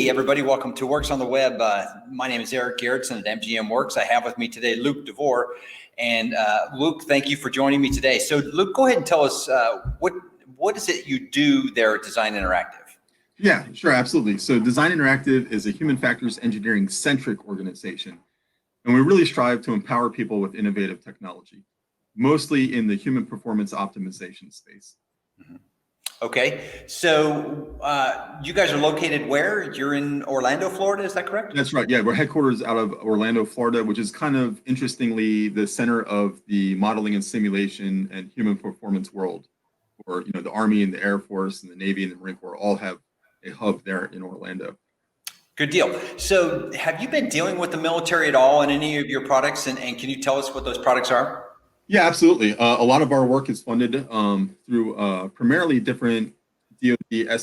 Hey, everybody. Welcome to Werx on the Web. My name is Gerritson at MGM Werx. I have with me today Luke Devore. And Luke, thank you for joining me today. So Luke, go ahead and tell us what is it you do there at Design Interactive? Yeah, sure, absolutely. So Design Interactive is a human factors engineering centric organization. And we really strive to empower people with innovative technology, mostly in the human performance optimization space. Mm-hmm. Okay, so you guys are located where? You're in Orlando, Florida, is that correct? That's right. Yeah, we're headquarters out of Orlando, Florida, which is kind of interestingly the center of the modeling and simulation and human performance world. Or the Army and the Air Force and the Navy and the Marine Corps all have a hub there in Orlando. Good deal. So have you been dealing with the military at all in any of your products? And can you tell us what those products are? Yeah, absolutely. A lot of our work is funded through primarily different DoD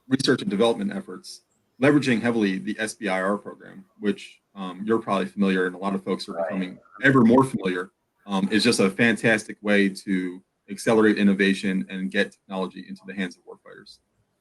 research and development efforts, leveraging heavily the SBIR program, which you're probably familiar and a lot of folks are becoming ever more familiar. Is just a fantastic way to accelerate innovation and get technology into the hands of warfighters.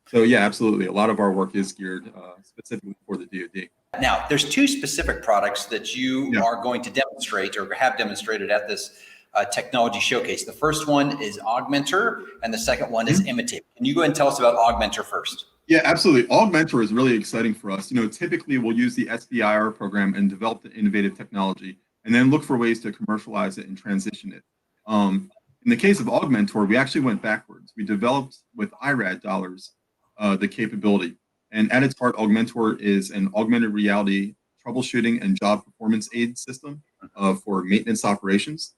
So yeah, absolutely. A lot of our work is geared specifically for the DoD. Now, there's two specific products that you are going to demonstrate or have demonstrated at this technology showcase. The first one is Augmented, and the second one is Imitate. Can you go ahead and tell us about Augmented first? Yeah, absolutely. Augmented is really exciting for us. Typically we'll use the SBIR program and develop the innovative technology, and then look for ways to commercialize it and transition it. In the case of Augmented, we actually went backwards. We developed with IRAD dollars the capability. And at its heart, Augmented is an augmented reality troubleshooting and job performance aid system for maintenance operations.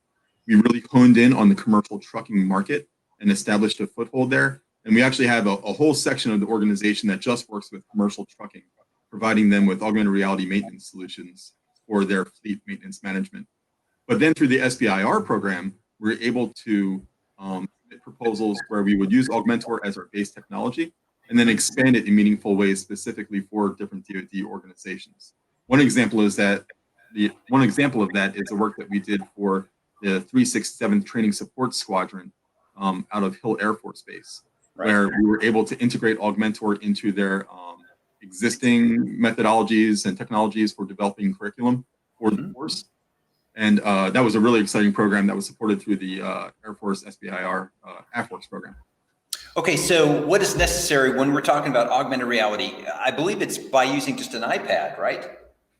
We really honed in on the commercial trucking market and established a foothold there. And we actually have a whole section of the organization that just works with commercial trucking, providing them with augmented reality maintenance solutions for their fleet maintenance management. But then through the SBIR program, we're able to make proposals where we would use Augmented as our base technology and then expand it in meaningful ways specifically for different DoD organizations. One example of that is the work that we did for the 367th Training Support Squadron out of Hill Air Force Base, where we were able to integrate Augmented into their existing methodologies and technologies for developing curriculum for the force. And that was a really exciting program that was supported through the Air Force SBIR AFWERX program. Okay, so what is necessary when we're talking about augmented reality? I believe it's by using just an iPad, right?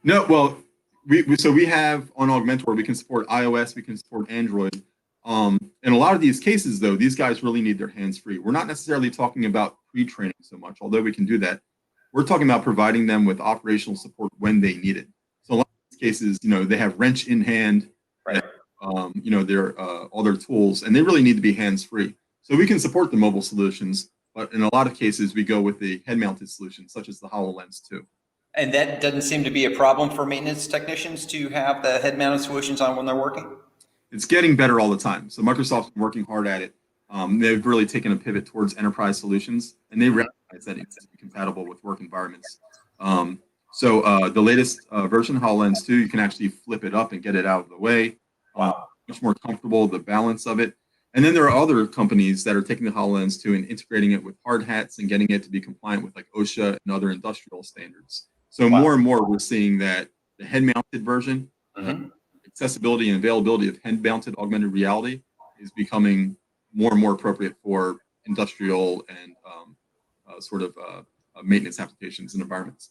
No, well, we have on Augmented, we can support iOS, we can support Android. In a lot of these cases, though, these guys really need their hands free. We're not necessarily talking about pre-training so much, although we can do that. We're talking about providing them with operational support when they need it. So a lot of these cases, they have wrench in hand, all their tools, and they really need to be hands free. So we can support the mobile solutions, but in a lot of cases, we go with the head-mounted solutions, such as the HoloLens 2. And that doesn't seem to be a problem for maintenance technicians to have the head-mounted solutions on when they're working? It's getting better all the time. So Microsoft's been working hard at it. They've really taken a pivot towards enterprise solutions, and they recognize that it's compatible with work environments. So the latest version, HoloLens 2, you can actually flip it up and get it out of the way. Wow. Much more comfortable, the balance of it. And then there are other companies that are taking the HoloLens 2 and integrating it with hard hats and getting it to be compliant with like OSHA and other industrial standards. So more and more, we're seeing that the head-mounted version, accessibility and availability of head-mounted augmented reality is becoming more and more appropriate for industrial and maintenance applications and environments.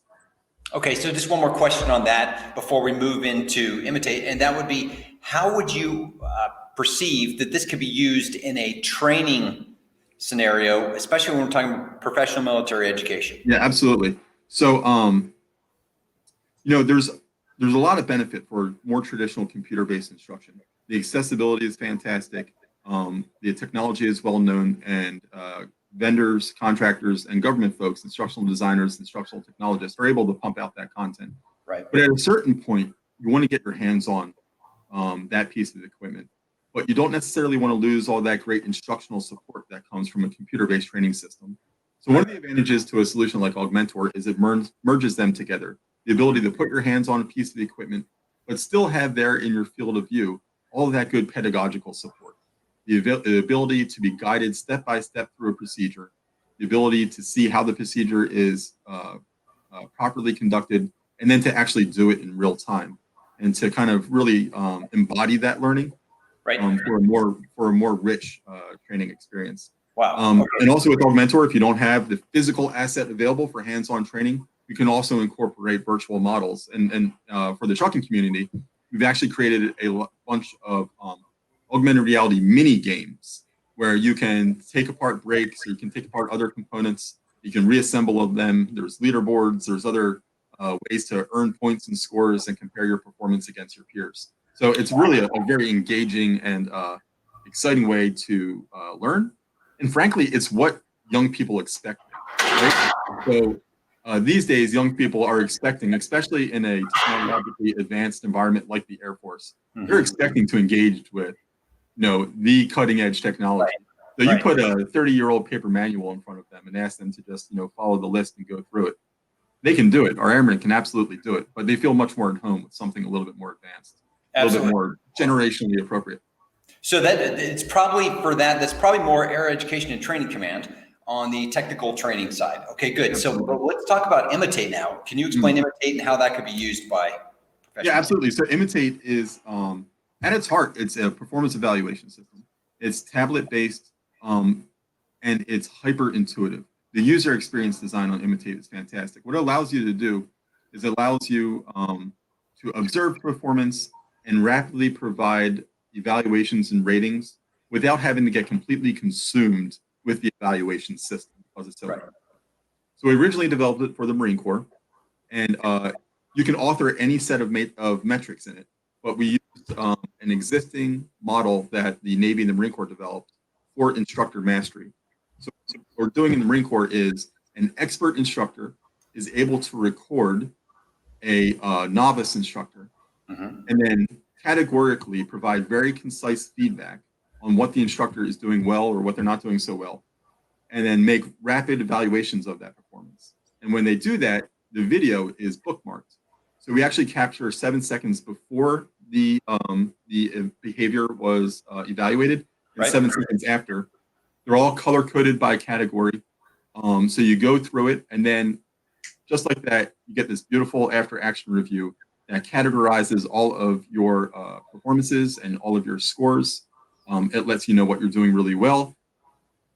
Okay, so just one more question on that before we move into Imitate, and that would be, how would you perceive that this could be used in a training scenario, especially when we're talking professional military education? Yeah, absolutely. So, there's a lot of benefit for more traditional computer-based instruction. The accessibility is fantastic. The technology is well known, and vendors, contractors, and government folks, instructional designers, instructional technologists are able to pump out that content. Right. But at a certain point, you want to get your hands on that piece of equipment. But you don't necessarily want to lose all that great instructional support that comes from a computer-based training system. So one of the advantages to a solution like Augmented is it merges them together. The ability to put your hands on a piece of equipment, but still have there in your field of view all of that good pedagogical support. The ability to be guided step by step through a procedure, the ability to see how the procedure is properly conducted, and then to actually do it in real time, and to kind of really embody that learning Right. For a more rich training experience. Wow. Okay. And also with Augmentor, if you don't have the physical asset available for hands-on training, you can also incorporate virtual models. And for the trucking community, we've actually created a bunch of augmented reality mini games where you can take apart brakes, or you can take apart other components, you can reassemble them. There's leaderboards, there's other ways to earn points and scores and compare your performance against your peers. So it's really a very engaging and exciting way to learn. And frankly, it's what young people expect. Right? So these days, young people are expecting, especially in a technologically advanced environment like the Air Force, they're expecting to engage with, the cutting edge technology. Right. So you put a 30-year-old paper manual in front of them and ask them to just, follow the list and go through it. They can do it. Our airmen can absolutely do it, but they feel much more at home with something a little bit more advanced, a little bit more generationally appropriate. So that's probably more Air Education and Training Command on the technical training side. Okay, good. Absolutely. So let's talk about Imitate now. Can you explain Imitate and how that could be used by professionals? Yeah, absolutely. So Imitate is, at its heart, it's a performance evaluation system. It's tablet-based, and it's hyper-intuitive. The user experience design on Imitate is fantastic. What it allows you to do is it allows you to observe performance and rapidly provide evaluations and ratings without having to get completely consumed with the evaluation system because it's so right. So we originally developed it for the Marine Corps, and you can author any set of metrics in it, but we used an existing model that the Navy and the Marine Corps developed for instructor mastery. So what we're doing in the Marine Corps is an expert instructor is able to record a novice instructor and then categorically provide very concise feedback on what the instructor is doing well or what they're not doing so well, and then make rapid evaluations of that performance. And when they do that, the video is bookmarked. So we actually capture 7 seconds before the behavior was evaluated, and 7 seconds after. They're all color-coded by category. So you go through it, and then just like that, you get this beautiful after-action review that categorizes all of your performances and all of your scores. It lets you know what you're doing really well.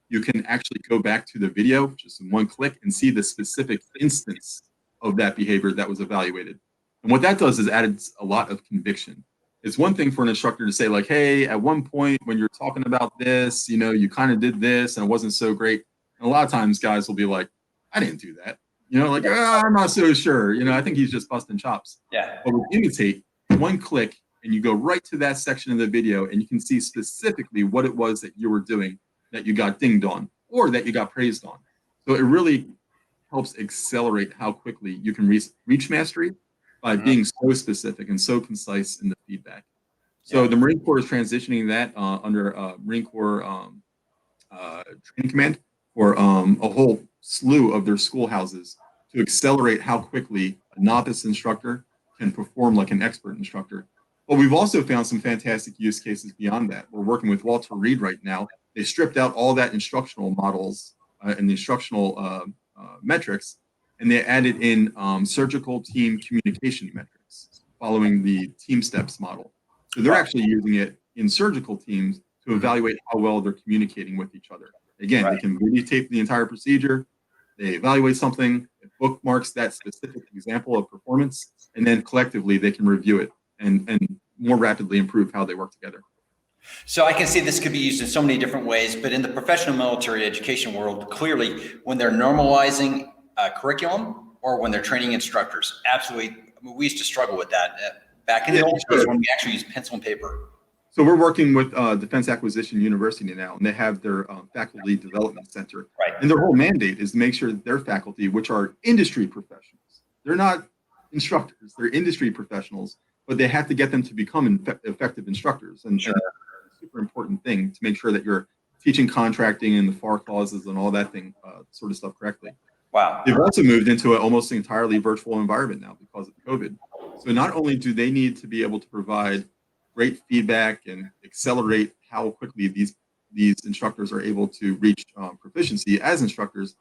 You can actually go back to the video just in one click and see the specific instance of that behavior that was evaluated. And what that does is adds a lot of conviction. It's one thing for an instructor to say like, hey, at one point when you're talking about this, you kind of did this and it wasn't so great. And a lot of times guys will be like, I didn't do that. I'm not so sure. I think he's just busting chops. Yeah. But with Imitate, one click and you go right to that section of the video and you can see specifically what it was that you were doing that you got dinged on or that you got praised on. So it really helps accelerate how quickly you can reach mastery by being so specific and so concise in the feedback. So the Marine Corps is transitioning that under Marine Corps Training Command for a whole slew of their schoolhouses to accelerate how quickly a novice instructor can perform like an expert instructor. But we've also found some fantastic use cases beyond that. We're working with Walter Reed right now. They stripped out all that instructional models and the instructional metrics, and they added in surgical team communication metrics following the team steps model. So they're actually using it in surgical teams to evaluate how well they're communicating with each other. Again, they can videotape the entire procedure, they evaluate something, it bookmarks that specific example of performance, and then collectively they can review it and more rapidly improve how they work together. So I can see this could be used in so many different ways, but in the professional military education world, clearly when they're normalizing curriculum or when they're training instructors, absolutely. We used to struggle with that back in the old days when we actually used pencil and paper. So we're working with Defense Acquisition University now, and they have their faculty development center. And their whole mandate is to make sure that their faculty, which are industry professionals, they're not instructors, they're industry professionals, but they have to get them to become effective instructors. And, and it's a super important thing to make sure that you're teaching contracting and the FAR clauses and all that thing, sort of stuff correctly. Wow. They've also moved into an almost entirely virtual environment now because of COVID. So not only do they need to be able to provide great feedback and accelerate how quickly these instructors are able to reach proficiency as instructors,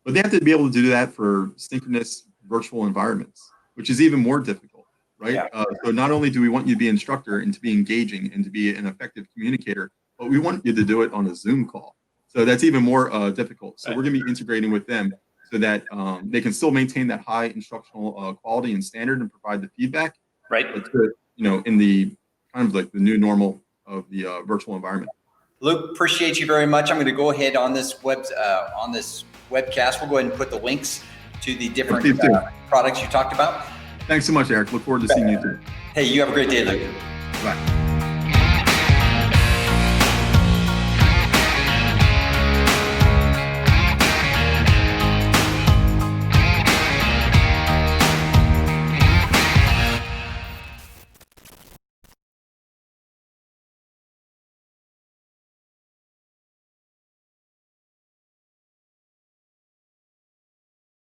but they have to be able to do that for synchronous virtual environments, which is even more difficult, right? Yeah. So not only do we want you to be an instructor and to be engaging and to be an effective communicator, but we want you to do it on a Zoom call. So that's even more difficult. So we're going to be integrating with them so that they can still maintain that high instructional quality and standard and provide the feedback. Right. But to, in the kind of like the new normal of the virtual environment. Luke, appreciate you very much. I'm going to go ahead on this webcast. We'll go ahead and put the links to the different products you talked about. Thanks so much, Eric. Look forward to seeing you too. Hey, you have a great day, Luke. Bye.